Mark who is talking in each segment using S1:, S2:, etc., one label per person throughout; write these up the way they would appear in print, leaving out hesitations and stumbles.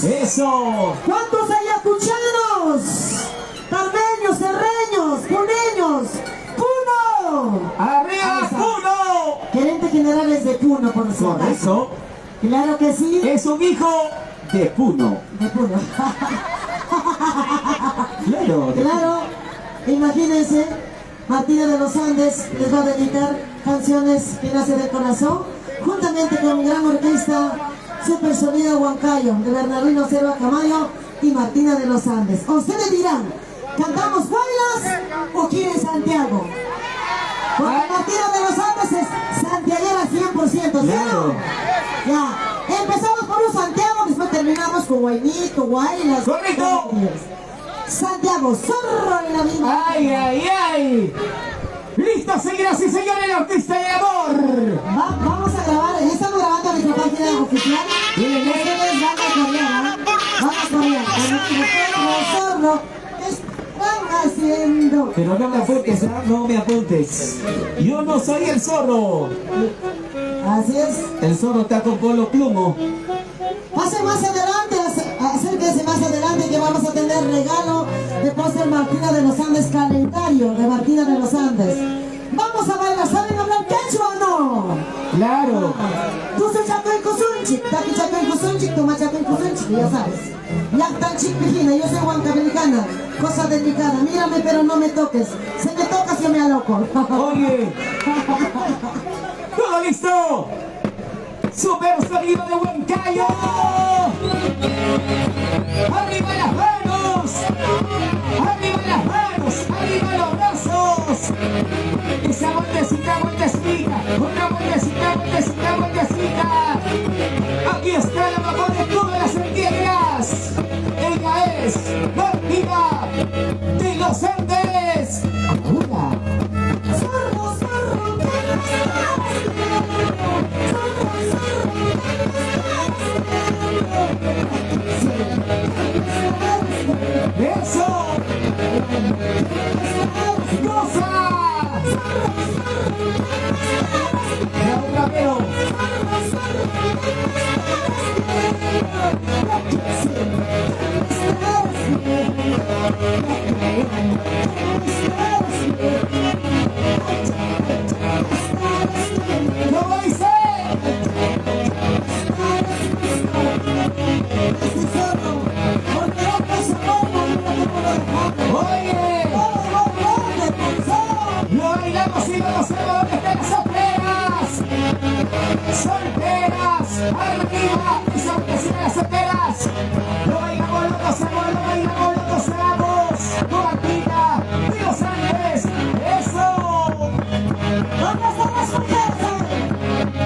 S1: Eso.
S2: ¿Cuántos ayacuchanos? Carmeños, serreños, puneños. ¡Puno!
S1: ¡Arriba, Puno!
S2: Gerente general es de Puno, por
S1: Por eso,
S2: Claro que sí.
S1: es un hijo de Puno.
S2: De Puno.
S1: Claro.
S2: Claro. Imagínense, Martina de los Andes les va a dedicar canciones que nacen del corazón, juntamente con mi gran orquesta Super Sonido Huancayo, de Bernardino Selva Camayo y Martina de los Andes. Ustedes dirán, ¿cantamos Guaylas o quieren Santiago? Porque Martina de los Andes es santiaguera 100%, ¿sí o no?
S1: Claro.
S2: Ya, empezamos por un Santiago, después terminamos con Guaynito, Guaylas.
S1: ¡Correcto!
S2: Santiago, zorro en la misma.
S1: ¡Ay, ay, ay! ¡Listo, señoras y señores, la Orquesta del Amor!
S2: Vamos a grabar, ya estamos grabando nuestra página oficial.
S1: Bien,
S2: Ustedes van a corear, ¿no? Vamos a corear. Los zorros, ¿qué están haciendo?
S1: Pero no me apuntes, ¿ah? No me apuntes. Yo no soy el zorro.
S2: Así es.
S1: El zorro está con Polo Plumo.
S2: Pase más adelante, acérquese más adelante que vamos a tener regalo de póster Martina de los Andes, calendario de Martina de los Andes. Vamos a bailar, ¿saben hablar quechua o no?
S1: Claro.
S2: Tú soy Chacoy Kusunchik, Taki Chacoy Kusunchik, toma Chacoy Kusunchik, ya sabes. Yaktan Chik Pijina, yo soy huancabelicana, cosa delicada, mírame pero no me toques, si me tocas yo me aloco.
S1: Oye. ¿Todo listo? ¡Super Sonido de Huancayo! ¡Arriba las manos! ¡Arriba las manos! ¡Arriba los brazos! Esa vueltecita, vueltecita, una vueltecita, vueltecita, vueltecita. Aquí está la mejor de todas las tierras. Ella es Martina de los Andes. Ahora.
S2: Zorro, zorro, ¿qué
S1: ¡Eso! ¡Goza! ¡La otra veo! ¿Cómo dice? ¡Oye! ¡Lo bailamos y vamos a ver dónde están las solteras! ¡Solteras! ¡Arriba! ¡Esa vueltecita de las solteras! ¡Lo bailamos, lo gozamos, lo bailamos, lo gozamos! ¡Martina de los Andes! ¡Eso!
S2: ¿Dónde están las mujeres?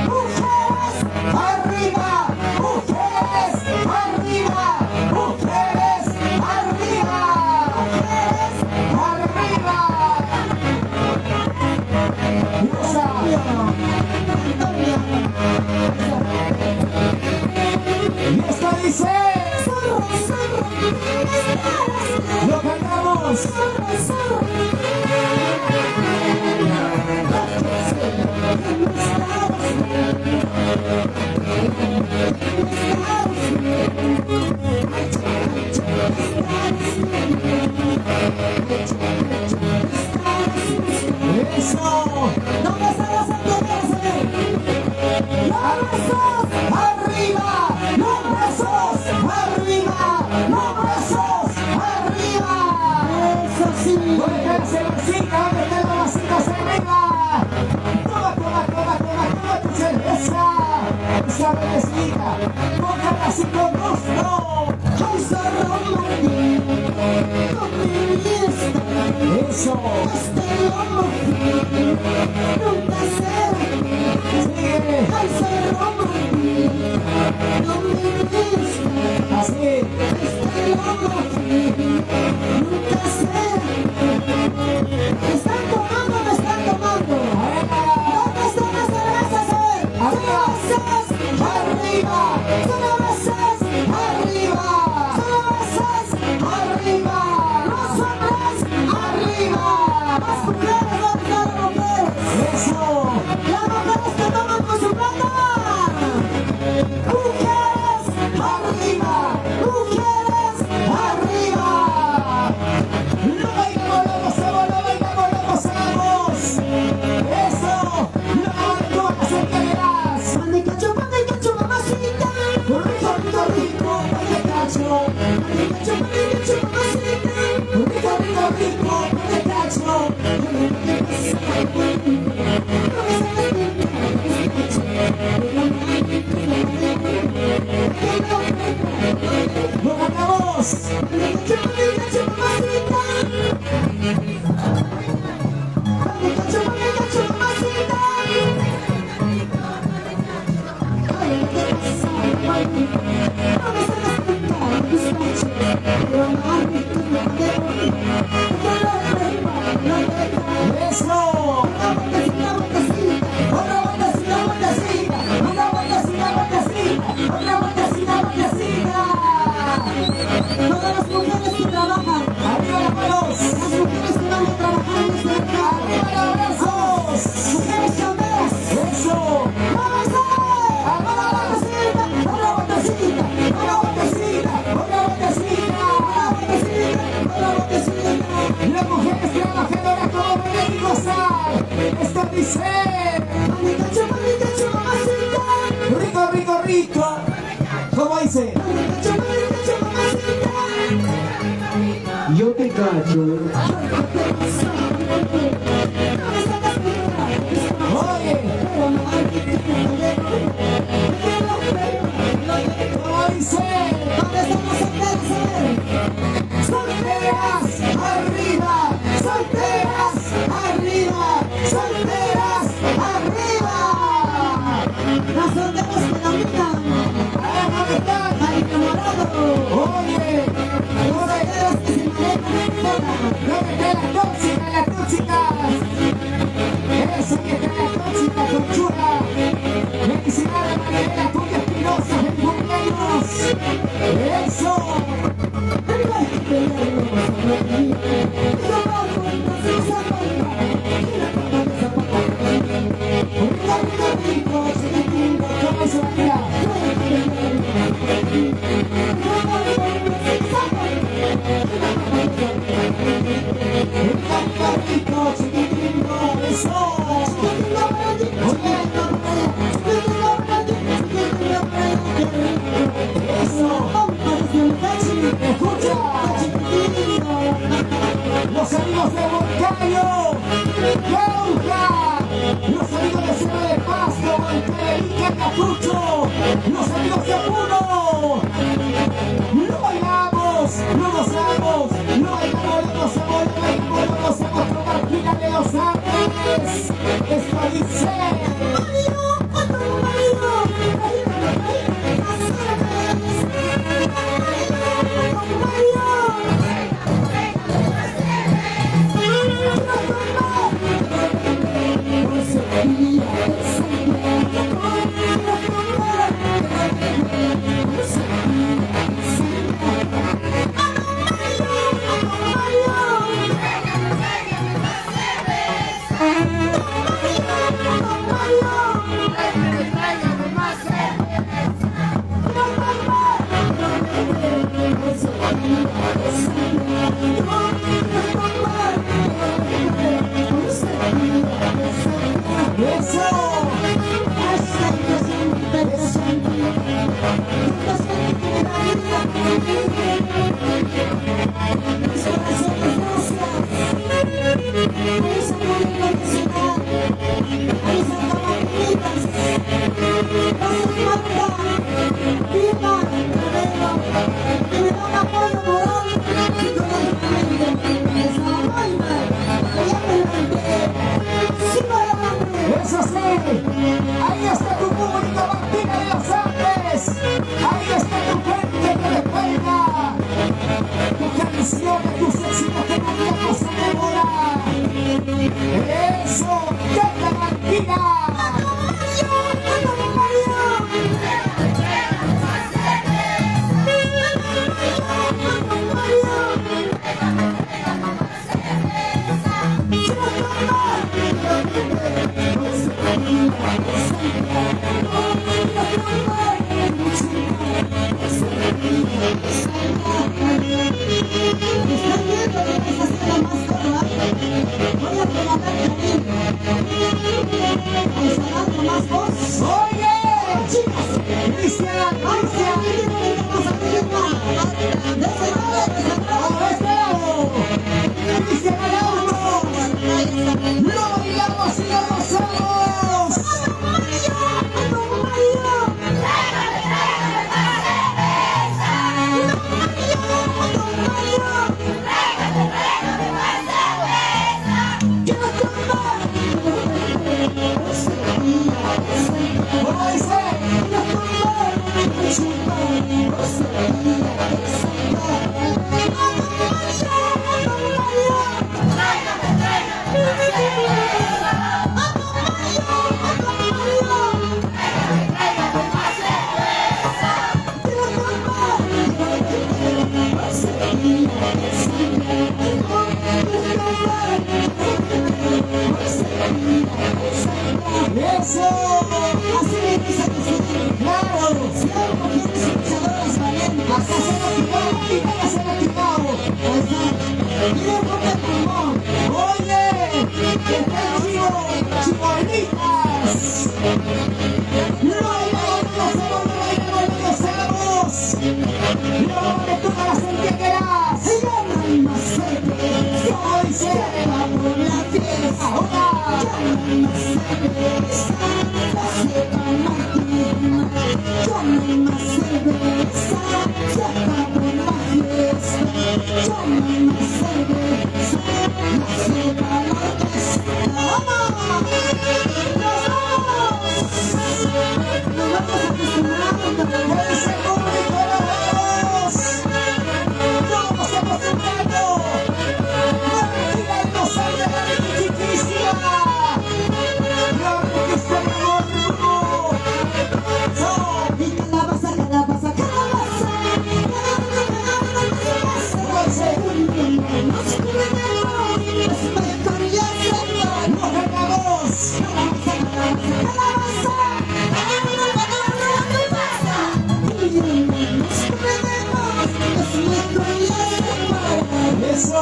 S2: ¡Mujeres!
S1: ¡Arriba! ¡Mujeres! ¡Arriba! ¡Mujeres! ¡Arriba! ¡Arriba! ¡Goza! Y esto dice... ¡Lo cantamos! ¡Eso!
S2: ¿Dónde están las anteriores? ¡Los brazos!
S1: ¡Arriba! ¡Los brazos! ¡Arriba! ¡Los brazos! ¡Arriba!
S2: ¡Eso sí!
S1: ¿Dónde está la cervecita? ¿Dónde están los vasitos arriba? Toma, toma, toma, toma, toma tu cerveza. Esa vueltecita. Póngala así con gusto.
S2: ¡Ay, zorro Martín! ¡Con mi fiesta!
S1: Eso.
S2: ¡Este lomo nunca será!
S1: Sigue.
S2: ¡Ay, zorro Martín! ¡Con mi fiesta!
S1: Así.
S2: ¡Este lomo nunca será! ¿Me están tomando o me están tomando? ¿Dónde están las cervezas? A ver, cervezas
S1: Arriba.
S2: cervezas
S1: Arriba.
S2: cervezas
S1: Arriba.
S2: los hombres
S1: Arriba.
S2: las mujeres, las mujeres
S1: Eso.
S2: las mujeres que toman con su plata mujeres
S1: Eso. Otra vueltecita, vueltecita. Otra vueltecita, vueltecita. Otra vueltecita, vueltecita.
S2: Todas las mujeres que trabajan,
S1: Arriba las manos.
S2: las mujeres que van a trabajar en este mercado,
S1: Arriba los brazos.
S2: mujeres chamberas,
S1: Eso.
S2: ¡vamos a
S1: Otra vueltecita, otra vueltecita. Otra vueltecita, otra vueltecita.
S2: otra vueltecita!
S1: Las mujeres trabajadoras como ven y gozar. Esto dice.
S2: ¡Mami, mamacita!
S1: Rico, rico, rico. ¿Cómo dice?
S2: Mamacita!
S3: Yo te cacho.
S1: Oye, ¿cómo dice?
S2: ¿Dónde están las solteras?
S1: Solteras arriba, solteras arriba, solteras arriba.
S2: Las solteras que la miran
S1: ¿Dónde están?
S2: al enamorado.
S1: Oye,
S2: Solteras que se manejan solas.
S1: ¿dónde están las tóxicas, las tóxicas? Eso que están las tóxicas, conchuda. Felicidades, María Julia Espinosa, feliz cumpleaños. Eso. Rico, chiquitito, ¿cómo se baila? Rico, chiquitito, eso. Escucha. Los amigos de Moncayo, Yauca, los amigos de Cerro de Pasto, Monterrey, Ayacucho, los amigos de Puno. Lo bailamos, lo gozamos, lo bailamos, lo gozamos, lo bailamos, lo gozamos con Martina de los Ángeles. Esto dice. Eso sí, ahí está tu público, Martina de los Andes. Ahí está tu gente que recuerda tus canciones, tus éxitos que nunca nos enamora. Eso, canta Martina. Oye, Cristian, Cristian Araujo, lo bailamos y lo gozamos. ¿Cómo dice? ¡Eso! Así me dice que sí. ¡Claro! Si hay mujeres luchadoras valientes. Hasta se lo quitado, y ya se lo quitado. ¡Miren con el pulmón! ¡Oye! ¡Está el chivo! ¡Chibollitas! ¡Lo gozamos! ¡Luego me toca las santiagueras! ¡Se llaman más cerveza! ¡Como dice! ¡Vamos la fiesta! ¡Ahora! ¡Llaman más cerveza! ¡La seca Martina! ¡Llaman más cerveza! ¡Se acabó la fiesta! ¡Llaman más cerveza! ¡La seca Martina! ¡Vamos! ¡Nos vamos! ¡Nos vamos acostumbrando! ¡Ese público nos vamos! ¡Nos vamos acostumbrando! ¡Martina de los Andes, la chiquísima! ¡La requista de Morbo! ¡Y calabaza, calabaza, calabaza! ¡Calabaza! ¡Nos cuidemos! ¡Es mejor ya sepa! ¡Nos ganamos! ¡Calabaza, calabaza, calabaza! ¡Eso!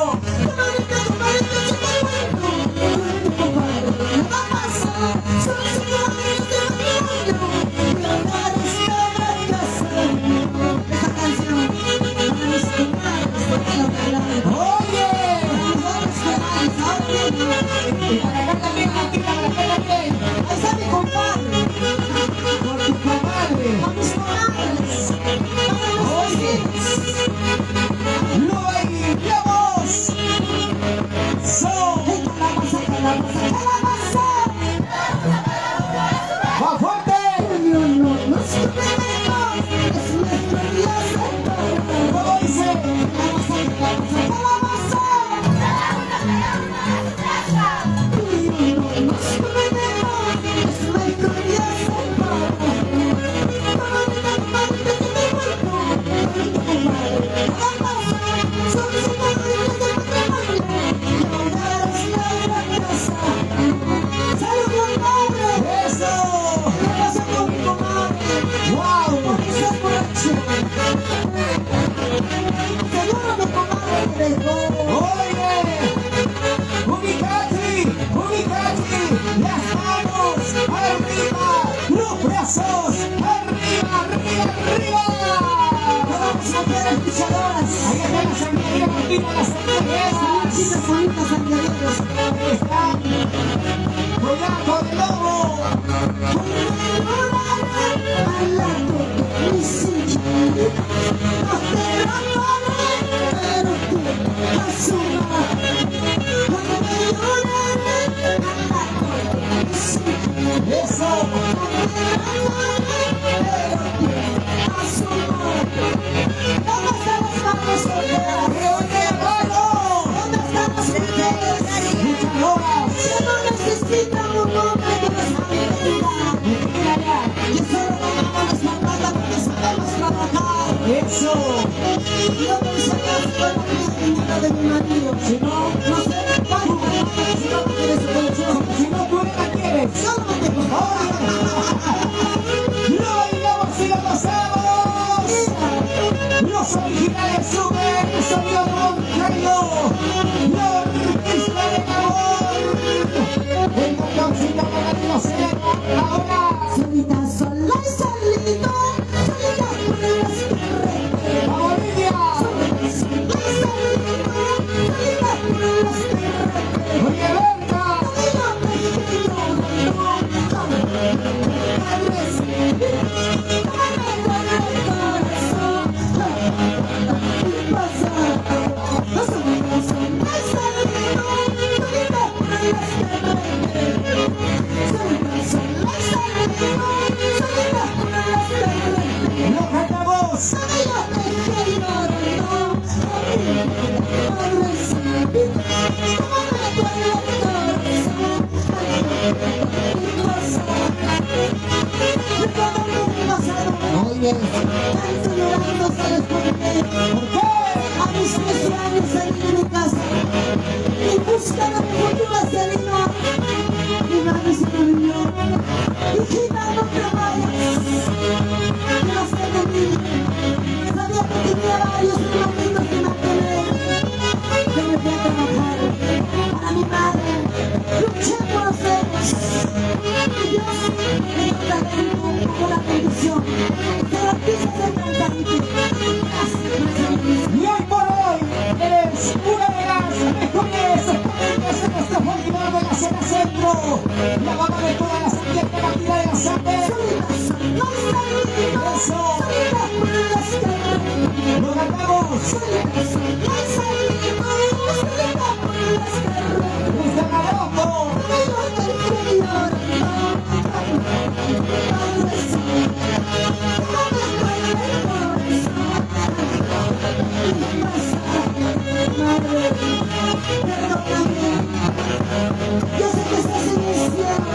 S1: ¡Oye! Y para acá también, Martina, para acá también. Ahí está mi compadre. Con tu comadre. Con mis comadres. Oye. ¡Lo bailamos! ¡So! ¡Calabaza, calabaza, calabaza! ¡Más fuerte! ¡No nos comemos! ¡Es nuestro día separado! ¿Cómo dice? ¡Calabaza, calabaza, calabaza! ¡No nos comemos! ¡Es nuestro día separado! ¡Oye! ¡Ubicati! ¡Ubicati! ¡Las manos arriba! ¡Los brazos arriba! ¡Arriba! ¡Arriba! ¡Vamos a ver las luchadoras! Ahí están las sanguilleras, Martina, las sanguilleras. Chicas bonitas sanguilleras. Están Collaco de Lobo. Al lado de mi silla. No te ramales, pero tú asuma. Cuando me lloraré, al lado de mi silla. ¡Eso! No te ramales, pero tú asuma. ¿Dónde están las manos solteras? ¡Reúne hermano! ¿Dónde están las mujeres? ¡Luchadoras! Si no necesitan un hombre que nos mantenga. Y solo tomamos las matadas porque sabemos trabajar. ¡Eso! Yo no enseñas con la vida de mi marido. Si no, no sé, vaya, si no me quieres su corazón. Si no, tú la quieres. Yo no me tengo. ¡Lo bailamos y lo pasamos! Los originales suben, el sonido de Moncayo. La orquesta del amor. El doctorcito para que no se ahora. Solita, sola y solito. Solita por las carreteras. ¡Vamos, Lidia! Solita y solito. Solita por las carreteras. ¡Oye, Berta! ¡Yo me estoy llorando! ¡Dame el corazón!
S2: Tanto llorando, ¿sabes por qué?
S1: ¿Por qué?
S2: A mis 13 años salí de mi casa y buscando mi futura salida. Mi madre se me vio. Hijita, no te vayas. Que no sé de mí. Sabía que tenía varios momentos que mantener. Que me fui a trabajar para mi madre. Luché por los sueños. Y Dios me dio talento un poco la condición. Que la quise ser cantante. Gracias.
S1: Y hoy por hoy eres una de las mejores exponentes de nuestro folclore de la zona centro. La mamá de todas las artistas Martina de los Andes. Eso. Lo cantamos. Mr. Maroto.
S2: Madre, perdóname. Yo sé que estás en el cielo.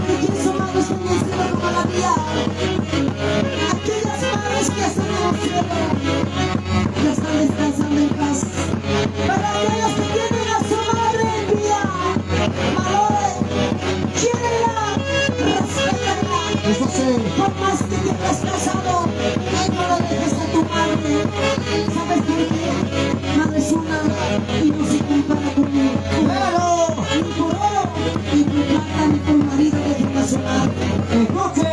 S2: Y que su mano está en el cielo como la mía. Aquellas manos que están en el cielo ya están descansando en paz. Para aquellos que tienen a su madre en vida, valoren, quiérenla, respétenla.
S1: Eso sí.
S2: Por más que te hayas casado, que no lo dejes a tu madre. ¿Sabes por qué? Madre es una y no se compara conmigo.
S1: ¡Claro!
S2: Ni por oro, ni por plata, ni por marido dejen a su madre.
S1: Escuchen.
S2: Porque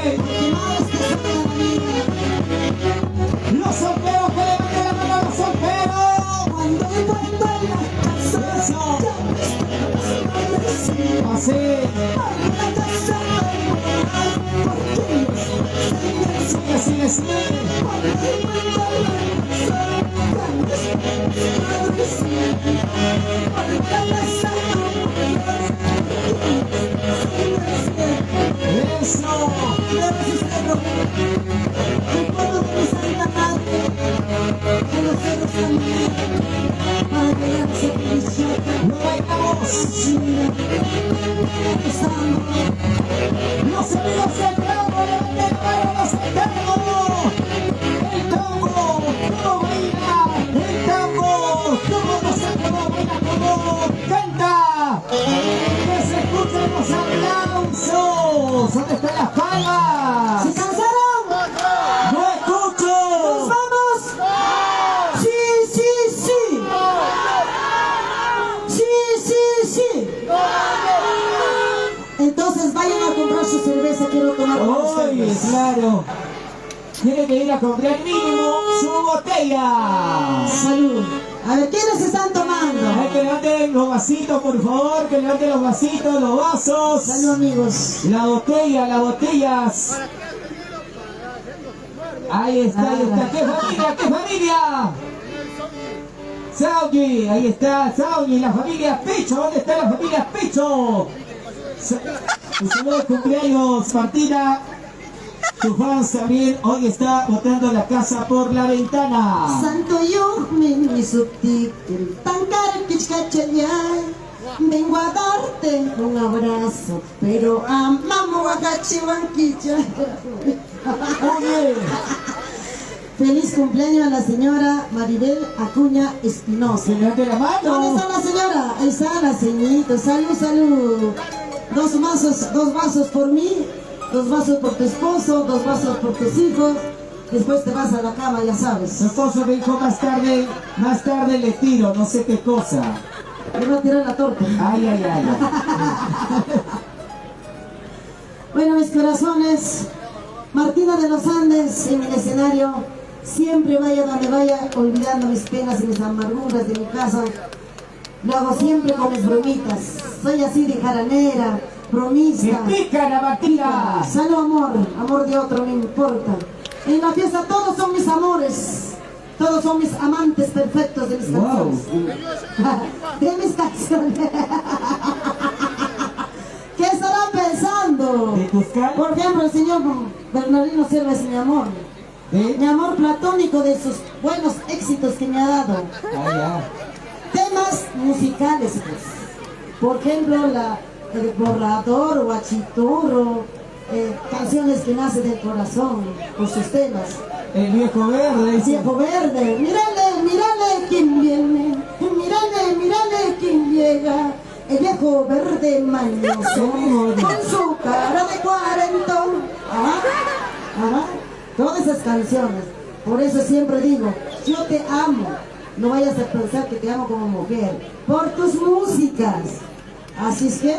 S2: madres que son de la vida.
S1: Los solteros, que levanten la mano a los solteros.
S2: Cuando en la casa,
S1: Eso.
S2: ya me estás
S1: Así.
S2: la casa no porque
S1: Sigue, sigue, sigue. Eso. Lo bailamos. Los amigos del tango, levanten la mano los del tango. El tango, ¿cómo baila? El tango, ¿cómo no se cómo baila? ¿Cómo canta? Que se escuchen los aplausos. ¿Dónde están las palmas?
S2: ¿Se cansaron?
S1: ¡No
S2: ¿Nos
S1: escucho!
S2: vamos? Sí, sí, sí. Sí, sí, sí. Entonces vayan a comprar su cerveza, quiero tomar con
S1: Oye,
S2: ustedes.
S1: claro. Tiene que ir a comprar mínimo su botella.
S2: Salud. A ver, ¿quiénes están tomando?
S1: Hay que levanten los vasitos, por favor, que levanten los vasitos, los vasos.
S2: Salud, amigos.
S1: La botella, las botellas. Ahí está, ahí está. ¡Qué familia, qué familia! Saudi, ahí está, Saudi, la familia Pecho. ¿Dónde está la familia Pecho? Un saludo de cumpleaños, Martina. Tu fans también hoy está botando la casa por la ventana.
S2: Santo yo, mi subtítulo, tan caro que chacayay. Vengo a darte un abrazo, pero amamos a Cachihuanquilla.
S1: Oye,
S2: Feliz cumpleaños a la señora Maribel Acuña Espinosa.
S1: se levante la
S2: ¿Dónde
S1: mano.
S2: está la señora? Ahí está la señorita. Salud, salud. Dos vasos por mí, 2 vasos por tu esposo, 2 vasos por tus hijos. Después te vas a la cama, ya sabes.
S1: Su esposo me dijo más tarde le tiro, no sé qué cosa.
S2: Le va a tirar la torta.
S1: Ay, ay, ay.
S2: Bueno, mis corazones, Martina de los Andes en el escenario. Siempre vaya donde vaya, olvidando mis penas y mis amarguras de mi casa. Lo hago siempre con mis bromitas. Soy así de jaranera,
S1: ¡Se
S2: bromista.
S1: pica la Martina!
S2: Salud, amor de otro, no importa. En la fiesta todos son mis amores. Todos son mis amantes perfectos de mis
S1: Wow.
S2: canciones. De mis canciones. ¿Qué estarán pensando?
S1: ¿De Tuscal?
S2: Por ejemplo, el señor Bernardino Silva es mi amor.
S1: ¿De?
S2: Mi amor platónico de sus buenos éxitos que me ha dado.
S1: Ah, ya.
S2: Temas musicales, pues. Por ejemplo, el borrador, guachiturro, canciones que nacen del corazón, por sus temas.
S1: El viejo verde.
S2: El viejo verde, mírale, mírale quién viene, mírale, mírale quién llega. El viejo verde mañoso, con su cara de cuarentón. Todas esas canciones. Por eso siempre digo, yo te amo. No vayas a pensar que te amo como mujer, por tus músicas. Así es que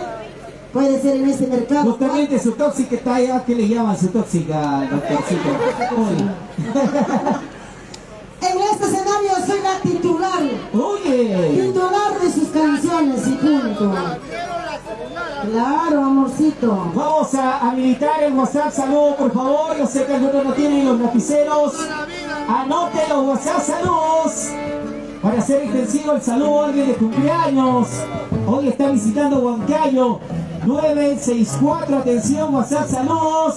S2: puede ser en este mercado.
S1: Justamente su tóxica está allá, ¿qué le llaman su tóxica, doctorcito?
S2: En este escenario soy la titular.
S1: Oye.
S2: Titular de sus canciones y punto. Claro, amorcito.
S1: Vamos a habilitar el WhatsApp saludo, por favor. Yo sé que algunos no tienen los lapiceros. Anoten los WhatsApp saludos para hacer extensivo el saludo a alguien de cumpleaños. Hoy está visitando Huancayo. 964, atención, WhatsApp saludos.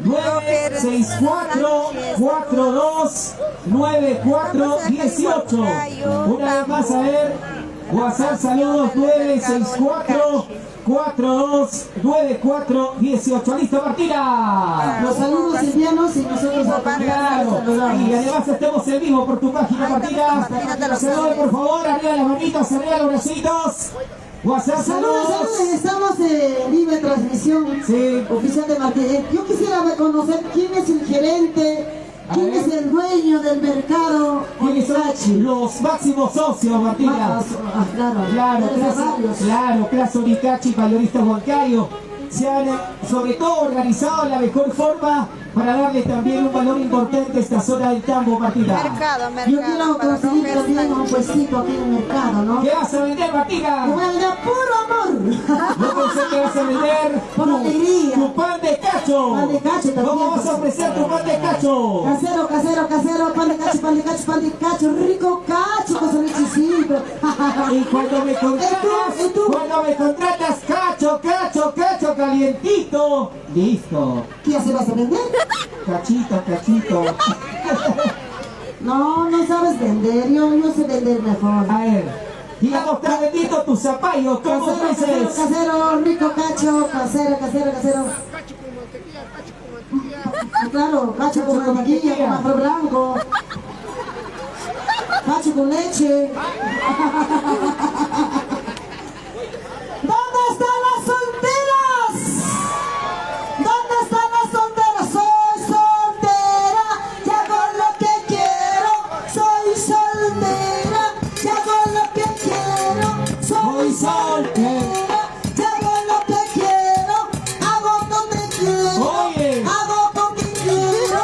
S1: 964-42-9418. Una vez más, a ver. WhatsApp saludos 964-42-9418. ¡Listo, Martina!
S2: Los saludos silvianos y nosotros
S1: Claro. Y además estamos en vivo por tu página, Martina. Saludos, por favor, arriba las manitos, arriba los bracitos. WhatsApp
S2: Saludos,
S1: saludos.
S2: saludos, estamos en libre transmisión oficial de Martín. Yo quisiera conocer quién es el gerente, quién es el dueño del mercado.
S1: ¿Quiénes son los máximos socios, Martina? Claro, Plaza Uricachi, mayorista Huancayo. Se han, sobre todo, organizado de la mejor forma para darle también un valor importante a esta zona del Tambo, Martina.
S2: Yo quiero conseguir también un puestito aquí en el mercado, ¿no?
S1: ¿Qué vas a vender, Martina?
S2: Como el de puro amor.
S1: Yo pensé que vas a vender
S2: Por alegría.
S1: tu pan de cacho.
S2: Pan de cacho también.
S1: ¿Cómo vas a ofrecer tu pan de cacho?
S2: Casero, casero, casero, pan de cacho, pan de cacho, pan de cacho, rico cacho con su lechecito.
S1: Y cuando me contratas, cacho, cacho, cacho, calientito, listo.
S2: ¿Qué se vas a vender?
S1: Cachito, cachito.
S2: No sabes vender, yo sé vender mejor.
S1: A ver, digamos, está vendiendo tus zapallos, ¿cómo
S2: Casero, casero,
S1: dices?
S2: casero, rico cacho, casero, casero, casero. Claro, cacho con mantequilla, con arroz blanco. Cacho con leche. ¿Dónde están las solteras? ¿Dónde están las solteras? Soy soltera, ya hago lo que quiero. Soy soltera, ya hago lo que quiero. Soy soltera, ya hago lo que quiero. Hago donde quiero.
S1: Oye.
S2: Hago con quien quiero.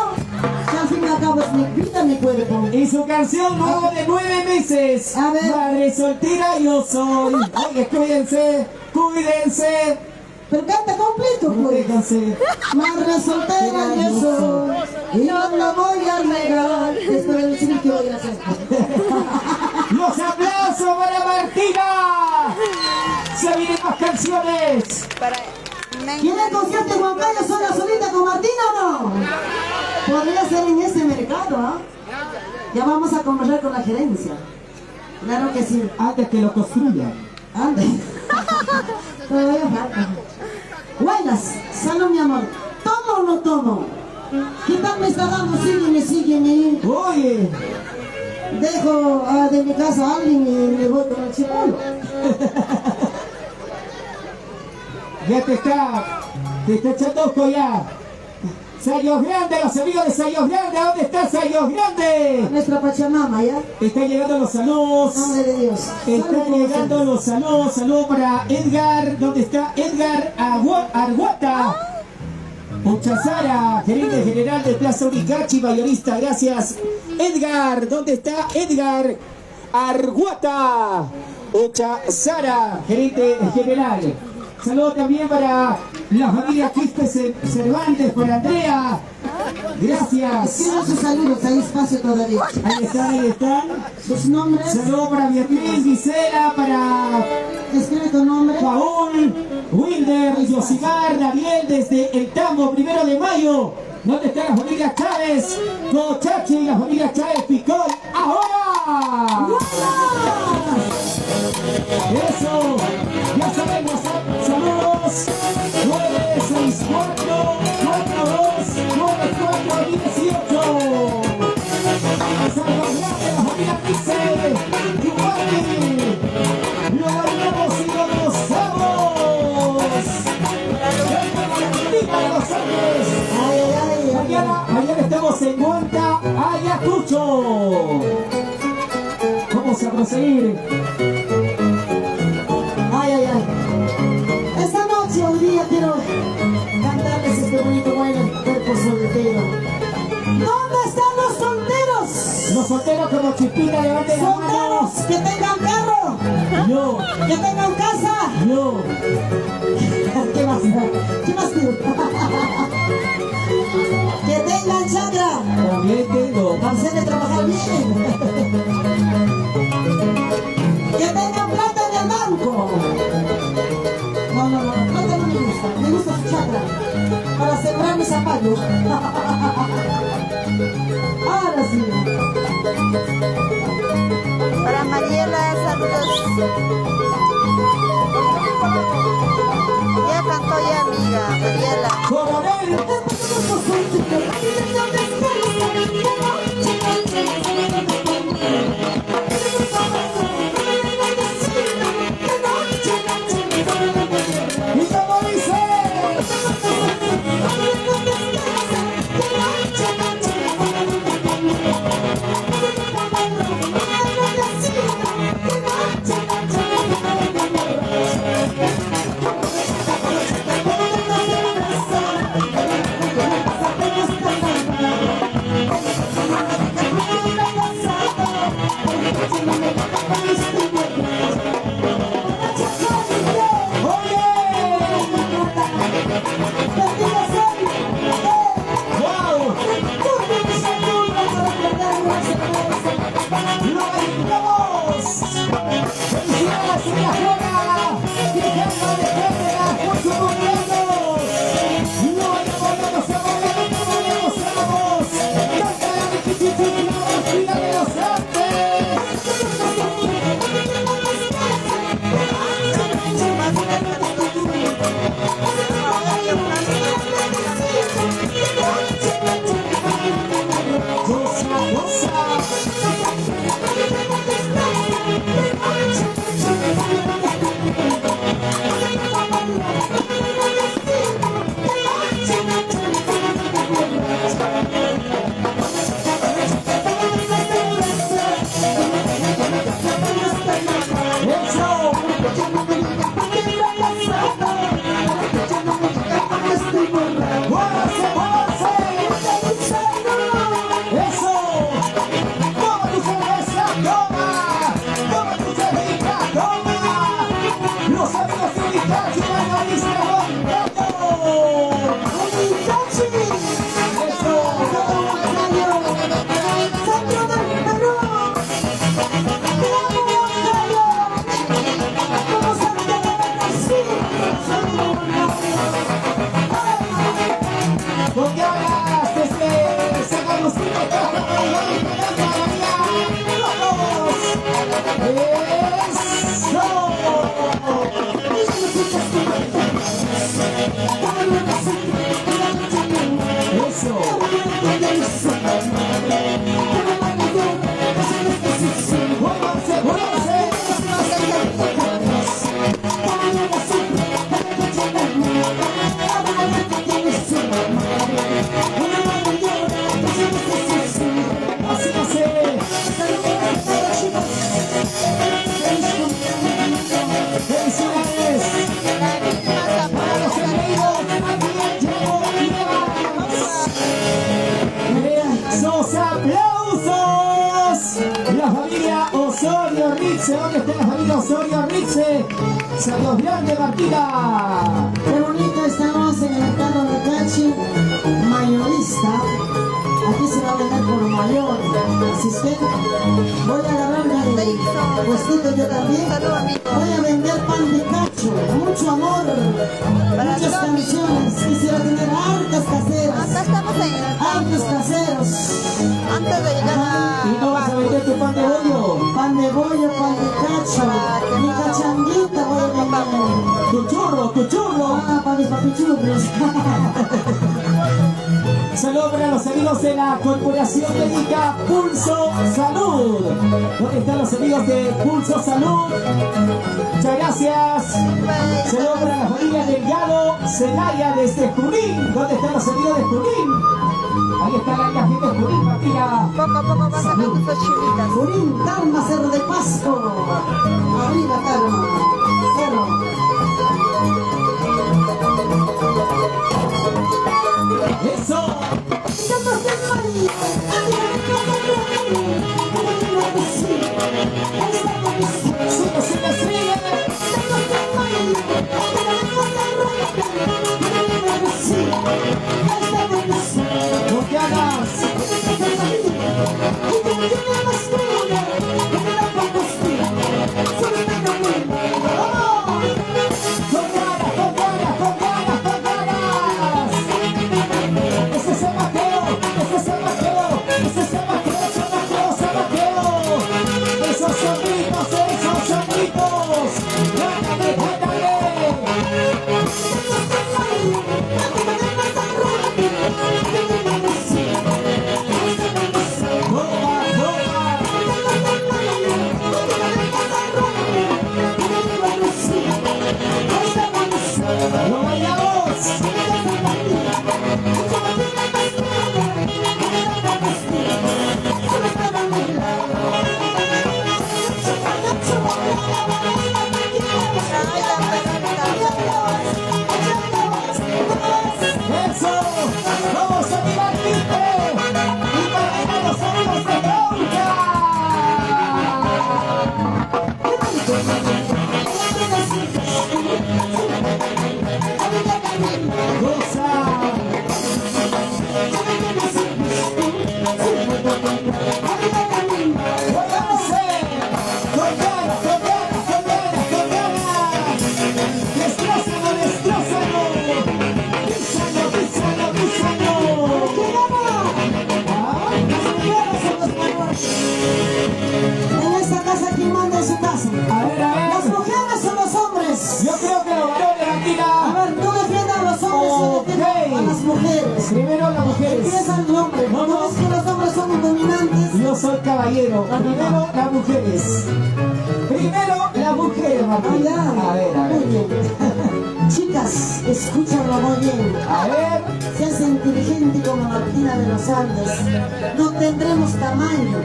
S2: Que al fin y al cabo es mi vida, mi cuerpo.
S1: Y su canción nueva de 9 meses.
S2: A ver.
S1: Madre soltera yo soy. Oye, cuídense, cuídense.
S2: Pero canta completo, pues.
S1: Cuídense.
S2: Madre soltera yo soy y no lo voy a negar. Espera el cine que voy a hacer.
S1: Los aplausos para Martina. Se vienen más canciones.
S2: ¿Quieren concierto en Huancayo sola solita con Martina o no? Podría ser en este mercado, ¿ah? Ya vamos a conversar con la gerencia. Claro que sí.
S1: Antes que lo construyan.
S2: Ande. Todavía falta. Buenas, salud mi amor. ¿Tomo o no tomo? ¿Qué tal me está dando? Sígueme, sígueme.
S1: Oye.
S2: Dejo de mi casa a alguien y me voy con el chipolo.
S1: Ya te está echando ojo ya. Sayos Grande, los amigos de Sayos Grande, ¿dónde está Sayos Grande?
S2: Nuestra Pachamama, ¿ya?
S1: Están llegando los saludos.
S2: Nombre de Dios.
S1: Están llegando los saludos. Saludos para Edgar. ¿Dónde está Edgar Arguata? Uchazara, gerente general de Plaza Uricachi, mayorista. Gracias. Edgar, ¿dónde está Edgar Arguata? Uchazara, gerente general. Saludos también para la familia Quispe Cervantes, para Andrea. Gracias.
S2: Escriban sus saludos, hay espacio todavía.
S1: Ahí están.
S2: Sus nombres.
S1: Saludos para Beatriz, Gisela, para
S2: Escribe tu nombre.
S1: Paul, Wilder, Yosimar, Daniel, desde el Tambo, 1 de mayo. ¿Dónde está la familia Chávez? Cochachi, la familia Chávez Picón. ¡Ahora! Eso, ya sabemos, saludos. 964 amigos en Huanta, Ayacucho. Vamos a proseguir.
S2: Ay, ay, ay. Esta noche, hoy día, quiero cantarles este bonito baile cuerpo soltero. ¿Dónde están los solteros?
S1: Los solteros como Chispita, levanten la mano.
S2: Solteros que tengan carro,
S1: Yo,
S2: que tengan casa.
S1: yo.
S2: ¿Qué más? ¿Qué más pido? Que tengan chakra
S1: También tengo.
S2: para hacerle trabajar bien. Que tengan plata en el banco. No, plata no me gusta su chakra. Para sembrar mi zapallo. Ahora sí.
S4: Para Mariela, saludos. Ya cantó ya, amiga, Mariela.
S1: Coronel. Y como dice. ¿Dónde está la familia Osorio Rixe? Saludos grandes, Martina.
S2: Qué bonito, estamos en el mercado de Cachi, mayorista. Aquí se va a vender por mayor. Así es que voy a agarrarme el puestito yo también. Voy a vender pan de cacho, mucho amor, muchas canciones. Quisiera tener hartas caseras.
S4: Acá estamos en el
S2: Hartos caseros.
S4: antes de llegar a...
S1: ¿Y no vas a vender tu pan de bollo?
S2: Pan de bollo, pan de cacho. Mi cachanguita voy a vender.
S1: Tu churro, tu churro.
S2: Ah, para mis papichurros.
S1: Saludos para los amigos de la Corporación Médica Pulso Salud. ¿Dónde están los amigos de Pulso Salud? Muchas gracias. Saludos para la familia Delgado Celaya desde Junín. ¿Dónde están los amigos de Junín? Ahí está la gente
S4: poco a poco vas sacando tus chilitas.
S2: Jurín, Calma, Cerro de Pasco. Arriba, Calma. Cerro.
S1: Eso. Sigue, sigue, sigue. No te hagas. Con ganas, con ganas, con ganas, con ganas. Ese es el Mateo, ese es el Mateo, ese es el Mateo, se Mateo, se Mateo. Esos sombritos, esos sombritos. Gánale, gánale. Toma, toma. ¡Lo bailamos! ¡Eso! ¡Vamos a divertirte! ¡Y para los amigos de Bronca! ¡Goza! ¡Óiganse! ¡Con ganas, con ganas, con ganas, con ganas! ¡Destrózalo, destrózalo! ¡Písalo, písalo, písalo!
S2: En esta casa, ¿quién manda en su casa?
S1: A ver, a ver.
S2: ¿Las mujeres o los hombres?
S1: Yo creo que los varones aquí
S2: A ver, tú defiendas a los hombres o defiendas a las mujeres.
S1: Primero las mujeres.
S2: Empieza el hombre.
S1: No,
S2: ¿No
S1: no.
S2: ves que los hombres son dominantes?
S1: Yo soy caballero. Primero las mujeres. Primero las mujeres, Martín.
S2: Allá.
S1: A ver, a
S2: Muy
S1: ver.
S2: bien. Chicas, escúchalo muy bien.
S1: A ver.
S2: Seas inteligente como Martina de los Andes. No tendremos tamaño,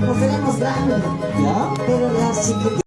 S2: no seremos grandes,
S1: ¿Ya?
S2: pero las chiquititas.